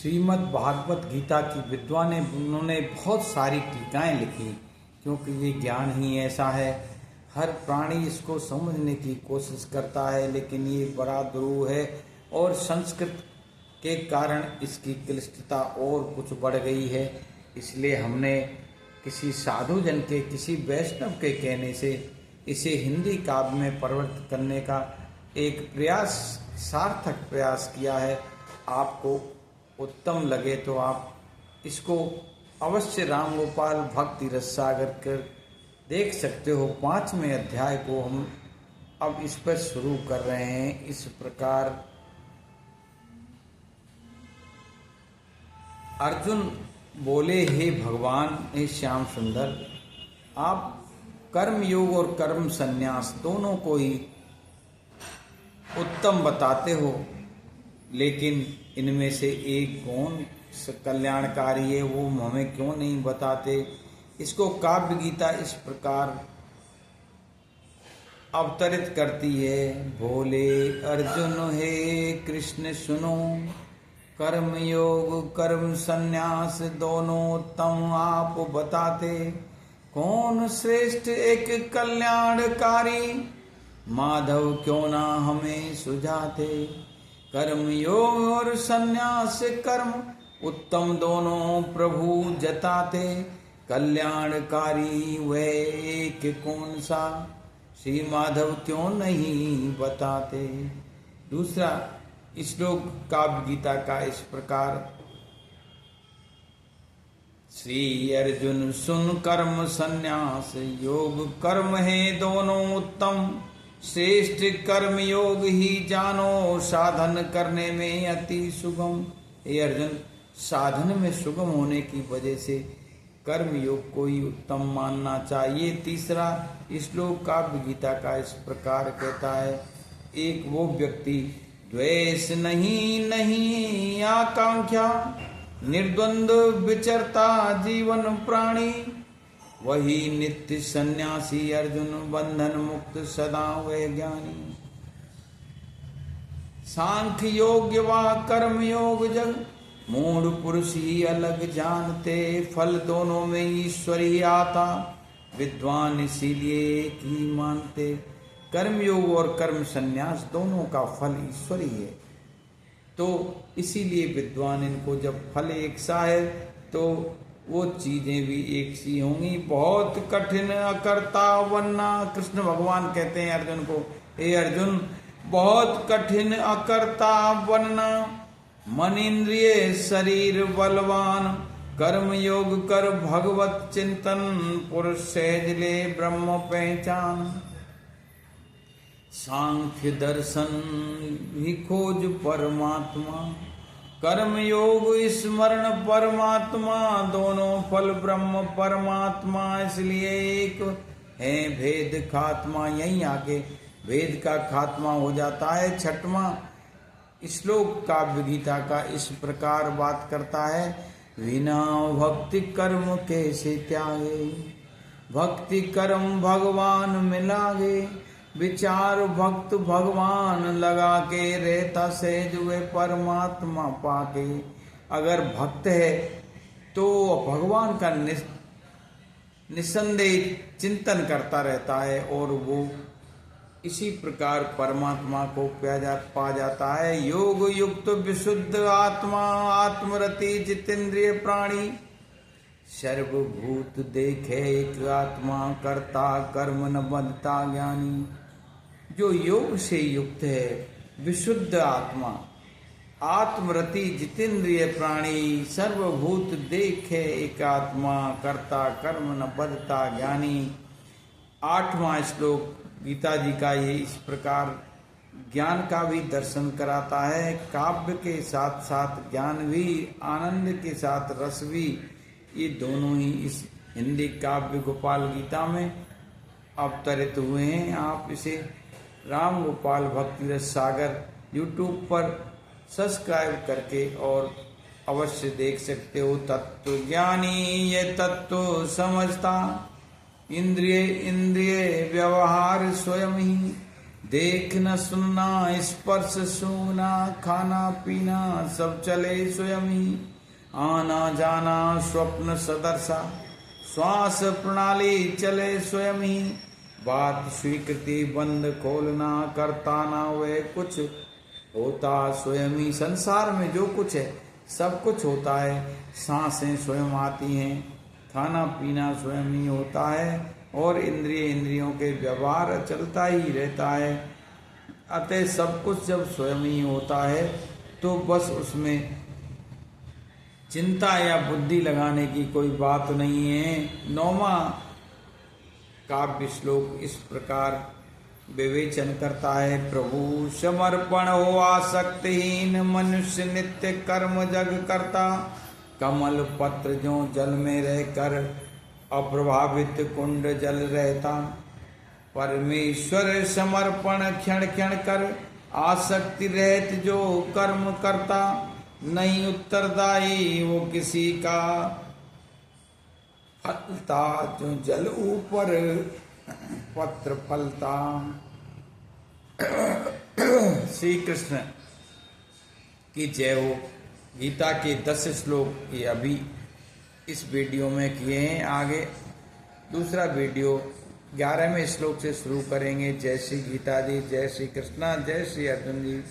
श्रीमद् भागवत गीता की विद्वान ने उन्होंने बहुत सारी टीकाएं लिखी, क्योंकि ये ज्ञान ही ऐसा है। हर प्राणी इसको समझने की कोशिश करता है, लेकिन ये बड़ा दुरूह है और संस्कृत के कारण इसकी क्लिष्टता और कुछ बढ़ गई है। इसलिए हमने किसी साधु जन के, किसी वैष्णव के कहने से इसे हिंदी काव्य में परिवर्तित करने का एक प्रयास, सार्थक प्रयास किया है। आपको उत्तम लगे तो आप इसको अवश्य राम गोपाल भक्ति रस सागर कर देख सकते हो। 5वें अध्याय को हम अब इस पर शुरू कर रहे हैं। इस प्रकार अर्जुन बोले, हे भगवान, हे श्याम सुंदर, आप कर्म योग और कर्म संन्यास दोनों को ही उत्तम बताते हो, लेकिन इनमें से एक कौन कल्याणकारी है वो हमें क्यों नहीं बताते। इसको काव्य गीता इस प्रकार अवतरित करती है। बोले अर्जुन, हे कृष्ण सुनो, कर्म योग कर्म संन्यास दोनों उत्तम आप बताते, कौन श्रेष्ठ एक कल्याणकारी, माधव क्यों ना हमें सुझाते। कर्म योग और संन्यास कर्म उत्तम दोनों प्रभु जताते, कल्याणकारी वह एक कौन सा, श्री माधव क्यों नहीं बताते। दूसरा श्लोक काव्य गीता का इस प्रकार, श्री अर्जुन सुन, कर्म संन्यास योग कर्म है दोनों उत्तम, श्रेष्ठ कर्म योग ही जानो, साधन करने में अति सुगम। हे अर्जुन, साधन में सुगम होने की वजह से कर्म योग को ही उत्तम मानना चाहिए। तीसरा श्लोक काव्य गीता का इस प्रकार कहता है, एक वो व्यक्ति द्वेष नहीं आकांक्षा, निर्द्वंद्व विचरता जीवन प्राणी, वही नित्य सन्यासी अर्जुन, बंधन मुक्त सदा वह ज्ञानी। सांख्य योग व कर्म योग जग, मूढ़ पुरुष ही अलग जानते, फल दोनों में ईश्वर ही आता, विद्वान इसीलिए एक ही मानते। कर्म योग और कर्म संन्यास दोनों का फल ईश्वर ही है, तो इसीलिए विद्वान इनको, जब फल एक सा है तो वो चीजें भी एक सी होंगी। बहुत कठिन अकर्ता बनना, कृष्ण भगवान कहते हैं अर्जुन को, हे अर्जुन, बहुत कठिन अकर्ता बनना, मन इंद्रिय शरीर बलवान, कर्म योग कर भगवत चिंतन, पुरुष सहज ले ब्रह्म पहचान। सांख्य दर्शन ही खोज परमात्मा, कर्म योग स्मरण परमात्मा, दोनों फल ब्रह्म परमात्मा, इसलिए एक है भेद खात्मा। यहीं आके भेद का खात्मा हो जाता है। 6वां श्लोक काव्य गीता का इस प्रकार बात करता है, बिना भक्ति कर्म कैसे त्यागे, भक्ति कर्म भगवान में लागे, विचार भक्त भगवान लगा के, रहता सहज वे परमात्मा पाके। अगर भक्त है तो भगवान का निसंदेह चिंतन करता रहता है और वो इसी प्रकार परमात्मा को पा जाता है। योग युक्त विशुद्ध आत्मा, आत्मरति जितेंद्रिय प्राणी, सर्वभूत देखे एक आत्मा, करता कर्म न बंधता ज्ञानी। जो योग से युक्त है, विशुद्ध आत्मा, आत्मरति जितेंद्रिय प्राणी, सर्वभूत देखे एक आत्मा, करता कर्म न बंधता ज्ञानी। 8वां श्लोक गीता जी का ये इस प्रकार ज्ञान का भी दर्शन कराता है। काव्य के साथ साथ ज्ञान भी, आनंद के साथ रस भी, ये दोनों ही इस हिंदी काव्य गोपाल गीता में अवतरित हुए हैं। आप इसे राम गोपाल भक्ति रस सागर यूट्यूब पर सब्सक्राइब करके और अवश्य देख सकते हो। तत्व ज्ञानी ये तत्व समझता, इंद्रिय व्यवहार स्वयं ही, देख न सुनना स्पर्श छूना खाना पीना सब चले स्वयं ही। आना जाना स्वप्न सदर्शा श्वास प्रणाली चले स्वयं ही। बात स्वीकृति बंद खोलना करता ना वे कुछ होता स्वयं ही। संसार में जो कुछ है सब कुछ होता है। सांसें स्वयं आती हैं, खाना पीना स्वयं ही होता है और इंद्रियों के व्यवहार चलता ही रहता है। अतः सब कुछ जब स्वयं ही होता है तो बस उसमें चिंता या बुद्धि लगाने की कोई बात नहीं है। 9वां काव्य श्लोक इस प्रकार विवेचन करता है। प्रभु समर्पण हो आसक्तिहीन मनुष्य नित्य कर्म जग करता। कमल पत्र जो जल में रहकर अप्रभावित कुंड जल रहता। परमेश्वर समर्पण क्षण क्षण कर आसक्ति रहित जो कर्म करता। नहीं उत्तरदायी वो किसी का फलता जो जल ऊपर पत्र फलता। श्री कृष्ण की जय हो। गीता के 10 श्लोक ये अभी इस वीडियो में किए हैं। आगे दूसरा वीडियो 11वें श्लोक से शुरू करेंगे। जय श्री गीता जी, जय श्री कृष्णा, जय श्री अर्जुन जी।